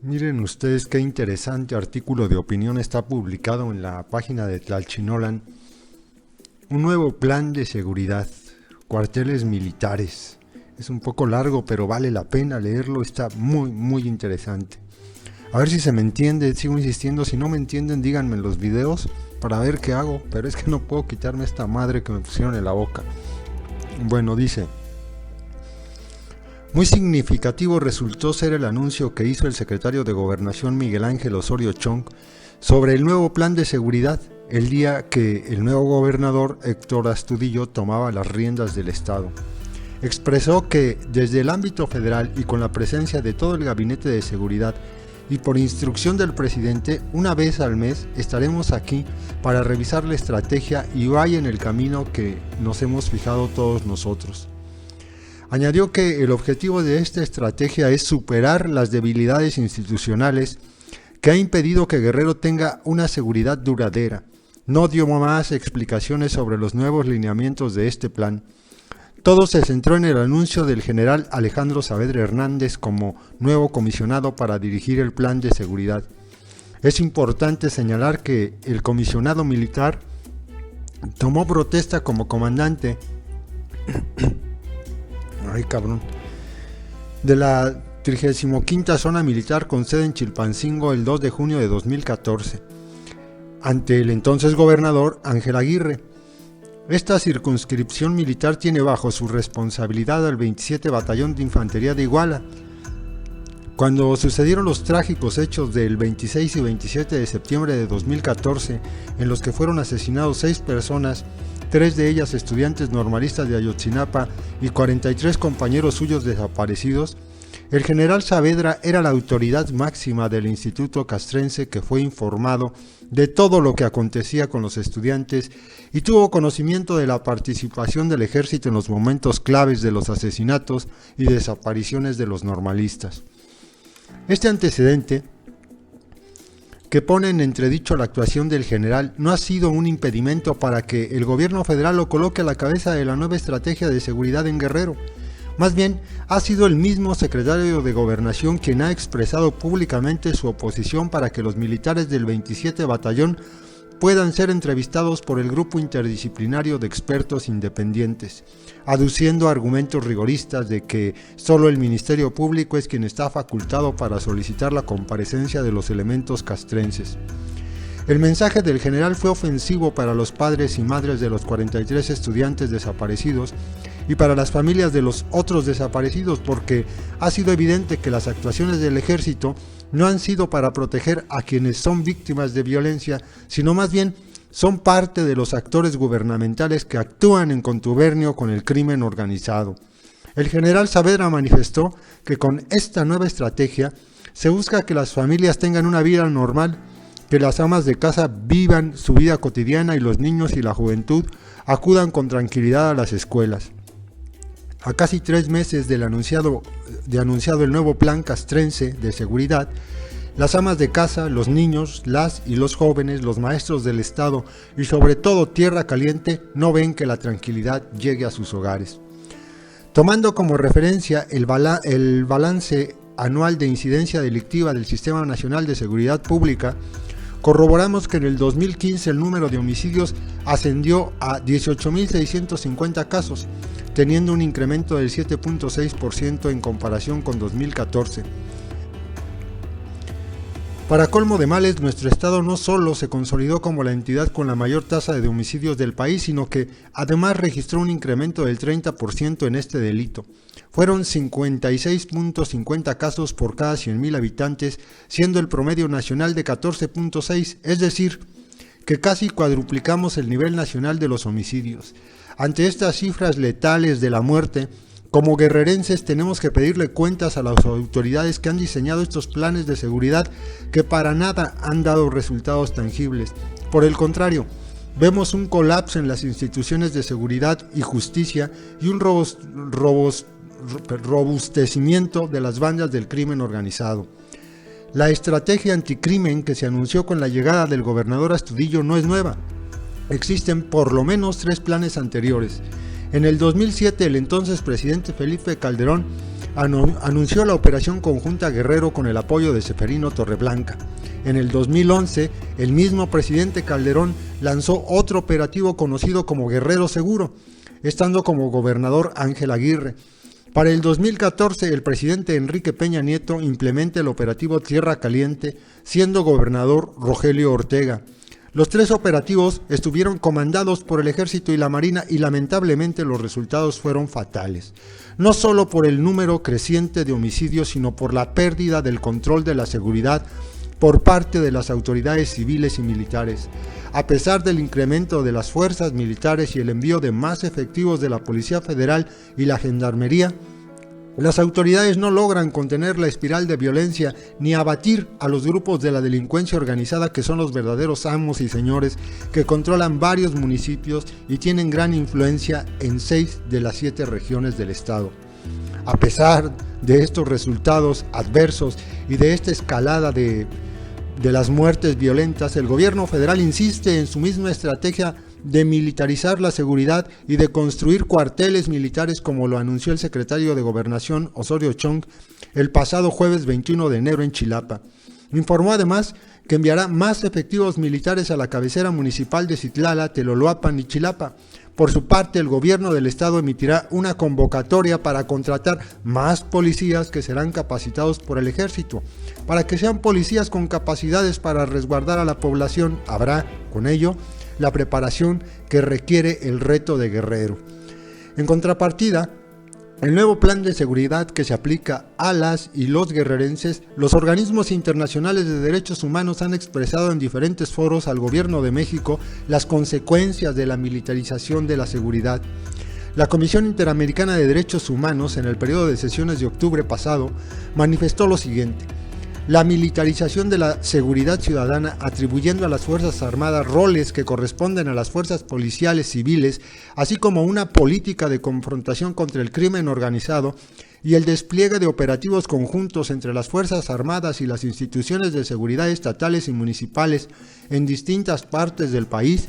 Miren ustedes qué interesante artículo de opinión está publicado en la página de Tlalchinolan. Un nuevo plan de seguridad, cuarteles militares. Es un poco largo, pero vale la pena leerlo, está muy interesante. A ver si se me entiende, sigo insistiendo, si no me entienden díganme en los videos para ver qué hago, pero es que no puedo quitarme esta madre que me pusieron en la boca. Bueno, dice: muy significativo resultó ser el anuncio que hizo el secretario de Gobernación Miguel Ángel Osorio Chong sobre el nuevo plan de seguridad, el día que el nuevo gobernador Héctor Astudillo tomaba las riendas del estado. Expresó que desde el ámbito federal y con la presencia de todo el gabinete de seguridad y por instrucción del presidente, una vez al mes estaremos aquí para revisar la estrategia y vaya en el camino que nos hemos fijado todos nosotros. Añadió que el objetivo de esta estrategia es superar las debilidades institucionales que ha impedido que Guerrero tenga una seguridad duradera. No dio más explicaciones sobre los nuevos lineamientos de este plan. Todo se centró en el anuncio del general Alejandro Saavedra Hernández como nuevo comisionado para dirigir el plan de seguridad. Es importante señalar que el comisionado militar tomó protesta como comandante de la 35ª Zona Militar con sede en Chilpancingo el 2 de junio de 2014, ante el entonces gobernador Ángel Aguirre. Esta circunscripción militar tiene bajo su responsabilidad al 27 Batallón de Infantería de Iguala. Cuando sucedieron los trágicos hechos del 26 y 27 de septiembre de 2014, en los que fueron asesinados 6 personas, 3 de ellas estudiantes normalistas de Ayotzinapa y 43 compañeros suyos desaparecidos, el general Saavedra era la autoridad máxima del Instituto Castrense que fue informado de todo lo que acontecía con los estudiantes y tuvo conocimiento de la participación del ejército en los momentos claves de los asesinatos y desapariciones de los normalistas. Este antecedente, que pone en entredicho la actuación del general, no ha sido un impedimento para que el gobierno federal lo coloque a la cabeza de la nueva estrategia de seguridad en Guerrero. Más bien, ha sido el mismo secretario de Gobernación quien ha expresado públicamente su oposición para que los militares del 27 Batallón puedan ser entrevistados por el grupo interdisciplinario de expertos independientes, aduciendo argumentos rigoristas de que solo el Ministerio Público es quien está facultado para solicitar la comparecencia de los elementos castrenses. El mensaje del general fue ofensivo para los padres y madres de los 43 estudiantes desaparecidos y para las familias de los otros desaparecidos, porque ha sido evidente que las actuaciones del ejército no han sido para proteger a quienes son víctimas de violencia, sino más bien son parte de los actores gubernamentales que actúan en contubernio con el crimen organizado. El general Saavedra manifestó que con esta nueva estrategia se busca que las familias tengan una vida normal, que las amas de casa vivan su vida cotidiana y los niños y la juventud acudan con tranquilidad a las escuelas. A casi 3 meses de anunciado el nuevo plan castrense de seguridad, las amas de casa, los niños, las y los jóvenes, los maestros del Estado y sobre todo Tierra Caliente no ven que la tranquilidad llegue a sus hogares. Tomando como referencia el balance anual de incidencia delictiva del Sistema Nacional de Seguridad Pública, corroboramos que en el 2015 el número de homicidios ascendió a 18.650 casos, teniendo un incremento del 7.6% en comparación con 2014. Para colmo de males, nuestro estado no solo se consolidó como la entidad con la mayor tasa de homicidios del país, sino que además registró un incremento del 30% en este delito. Fueron 56.50 casos por cada 100.000 habitantes, siendo el promedio nacional de 14.6, es decir, que casi cuadruplicamos el nivel nacional de los homicidios. Ante estas cifras letales de la muerte, como guerrerenses tenemos que pedirle cuentas a las autoridades que han diseñado estos planes de seguridad que para nada han dado resultados tangibles. Por el contrario, vemos un colapso en las instituciones de seguridad y justicia y un robustecimiento de las bandas del crimen organizado. La estrategia anticrimen que se anunció con la llegada del gobernador Astudillo no es nueva. Existen por lo menos 3 planes anteriores. En el 2007, el entonces presidente Felipe Calderón anunció la Operación Conjunta Guerrero con el apoyo de Ceferino Torreblanca. En el 2011, el mismo presidente Calderón lanzó otro operativo conocido como Guerrero Seguro, estando como gobernador Ángel Aguirre. Para el 2014, el presidente Enrique Peña Nieto implementa el operativo Tierra Caliente, siendo gobernador Rogelio Ortega. Los 3 operativos estuvieron comandados por el Ejército y la Marina y lamentablemente los resultados fueron fatales. No solo por el número creciente de homicidios, sino por la pérdida del control de la seguridad por parte de las autoridades civiles y militares. A pesar del incremento de las fuerzas militares y el envío de más efectivos de la Policía Federal y la Gendarmería, las autoridades no logran contener la espiral de violencia ni abatir a los grupos de la delincuencia organizada, que son los verdaderos amos y señores que controlan varios municipios y tienen gran influencia en 6 de las 7 regiones del estado. A pesar de estos resultados adversos y de esta escalada de las muertes violentas, el gobierno federal insiste en su misma estrategia de militarizar la seguridad y de construir cuarteles militares, como lo anunció el secretario de Gobernación Osorio Chong el pasado jueves 21 de enero en Chilapa. Informó además que enviará más efectivos militares a la cabecera municipal de Citlala, Teloloapan y Chilapa. Por su parte, el gobierno del estado emitirá una convocatoria para contratar más policías que serán capacitados por el ejército. Para que sean policías con capacidades para resguardar a la población, habrá, con ello, la preparación que requiere el reto de Guerrero. En contrapartida, el nuevo plan de seguridad que se aplica a las y los guerrerenses, los organismos internacionales de derechos humanos han expresado en diferentes foros al gobierno de México las consecuencias de la militarización de la seguridad. La Comisión Interamericana de Derechos Humanos, en el periodo de sesiones de octubre pasado, manifestó lo siguiente: la militarización de la seguridad ciudadana, atribuyendo a las Fuerzas Armadas roles que corresponden a las fuerzas policiales civiles, así como una política de confrontación contra el crimen organizado y el despliegue de operativos conjuntos entre las Fuerzas Armadas y las instituciones de seguridad estatales y municipales en distintas partes del país,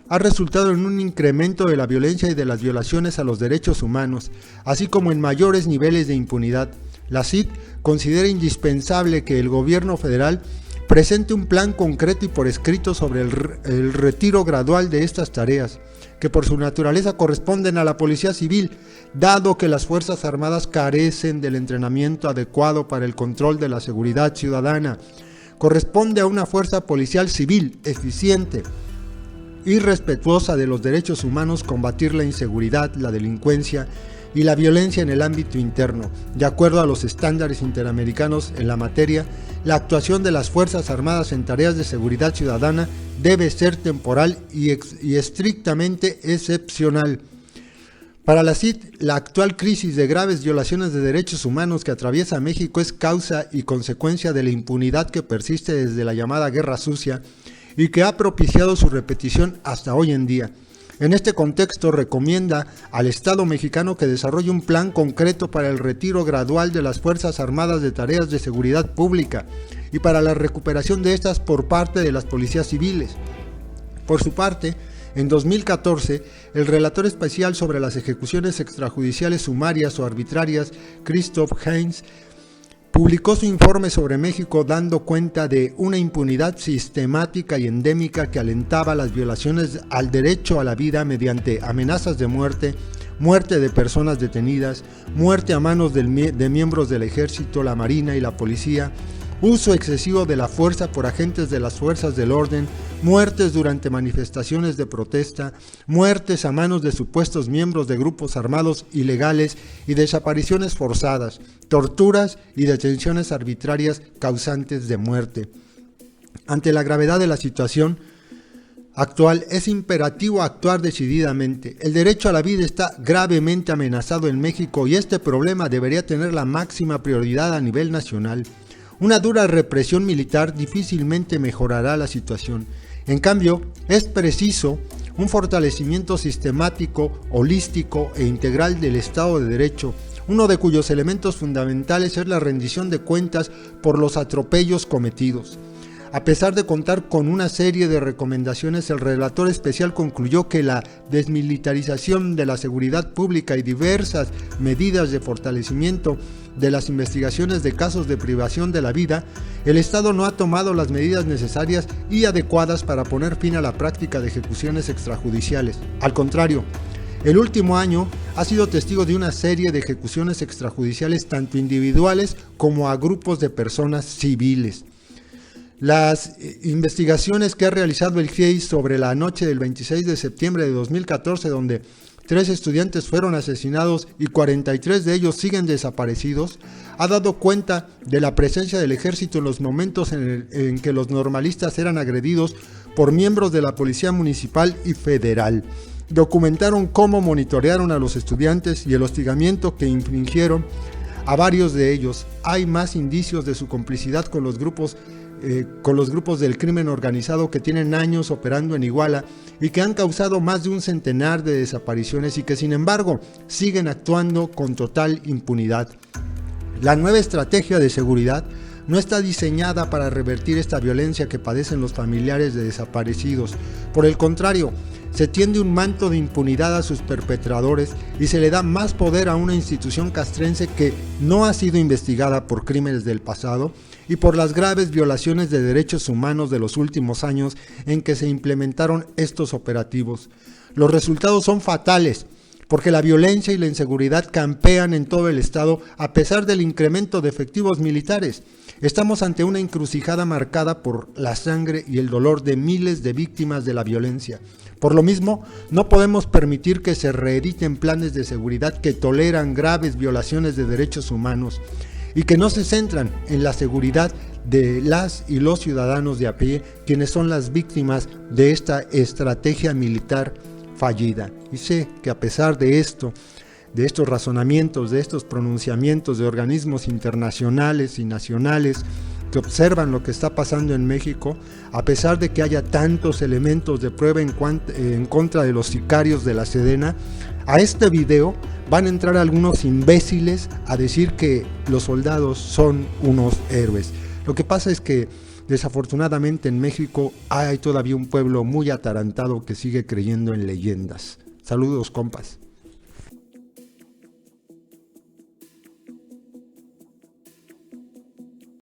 ha resultado en un incremento de la violencia y de las violaciones a los derechos humanos, así como en mayores niveles de impunidad. La CID considera indispensable que el gobierno federal presente un plan concreto y por escrito sobre el retiro gradual de estas tareas, que por su naturaleza corresponden a la Policía Civil, dado que las Fuerzas Armadas carecen del entrenamiento adecuado para el control de la seguridad ciudadana. Corresponde a una fuerza policial civil eficiente y respetuosa de los derechos humanos combatir la inseguridad, la delincuencia y la violencia en el ámbito interno. De acuerdo a los estándares interamericanos en la materia, la actuación de las Fuerzas Armadas en tareas de seguridad ciudadana debe ser temporal y estrictamente excepcional. Para la CID, la actual crisis de graves violaciones de derechos humanos que atraviesa México es causa y consecuencia de la impunidad que persiste desde la llamada Guerra Sucia y que ha propiciado su repetición hasta hoy en día. En este contexto, recomienda al Estado mexicano que desarrolle un plan concreto para el retiro gradual de las Fuerzas Armadas de tareas de seguridad pública y para la recuperación de estas por parte de las policías civiles. Por su parte, en 2014, el relator especial sobre las ejecuciones extrajudiciales sumarias o arbitrarias, Christoph Heinz, publicó su informe sobre México dando cuenta de una impunidad sistemática y endémica que alentaba las violaciones al derecho a la vida mediante amenazas de muerte, muerte de personas detenidas, muerte a manos de miembros del Ejército, la Marina y la Policía, uso excesivo de la fuerza por agentes de las fuerzas del orden, muertes durante manifestaciones de protesta, muertes a manos de supuestos miembros de grupos armados ilegales y desapariciones forzadas, torturas y detenciones arbitrarias causantes de muerte. Ante la gravedad de la situación actual, es imperativo actuar decididamente. El derecho a la vida está gravemente amenazado en México y este problema debería tener la máxima prioridad a nivel nacional. Una dura represión militar difícilmente mejorará la situación. En cambio, es preciso un fortalecimiento sistemático, holístico e integral del Estado de Derecho, uno de cuyos elementos fundamentales es la rendición de cuentas por los atropellos cometidos. A pesar de contar con una serie de recomendaciones, el relator especial concluyó que la desmilitarización de la seguridad pública y diversas medidas de fortalecimiento de las investigaciones de casos de privación de la vida, el Estado no ha tomado las medidas necesarias y adecuadas para poner fin a la práctica de ejecuciones extrajudiciales. Al contrario, el último año ha sido testigo de una serie de ejecuciones extrajudiciales tanto individuales como a grupos de personas civiles. Las investigaciones que ha realizado el GIEI sobre la noche del 26 de septiembre de 2014, donde 3 estudiantes fueron asesinados y 43 de ellos siguen desaparecidos, ha dado cuenta de la presencia del ejército en los momentos en que los normalistas eran agredidos por miembros de la policía municipal y federal. Documentaron cómo monitorearon a los estudiantes y el hostigamiento que infligieron a varios de ellos. Hay más indicios de su complicidad con los grupos del crimen organizado que tienen años operando en Iguala y que han causado más de un centenar de desapariciones y que sin embargo siguen actuando con total impunidad. La nueva estrategia de seguridad no está diseñada para revertir esta violencia que padecen los familiares de desaparecidos. Por el contrario, se tiende un manto de impunidad a sus perpetradores y se le da más poder a una institución castrense que no ha sido investigada por crímenes del pasado y por las graves violaciones de derechos humanos de los últimos años en que se implementaron estos operativos. Los resultados son fatales, porque la violencia y la inseguridad campean en todo el estado a pesar del incremento de efectivos militares. Estamos ante una encrucijada marcada por la sangre y el dolor de miles de víctimas de la violencia. Por lo mismo, no podemos permitir que se reediten planes de seguridad que toleran graves violaciones de derechos humanos y que no se centran en la seguridad de las y los ciudadanos de a pie, quienes son las víctimas de esta estrategia militar fallida. Y sé que a pesar de esto, de estos razonamientos, de estos pronunciamientos de organismos internacionales y nacionales que observan lo que está pasando en México, a pesar de que haya tantos elementos de prueba en contra de los sicarios de la Sedena, a este video van a entrar algunos imbéciles a decir que los soldados son unos héroes. Lo que pasa es que desafortunadamente en México hay todavía un pueblo muy atarantado que sigue creyendo en leyendas. Saludos, compas.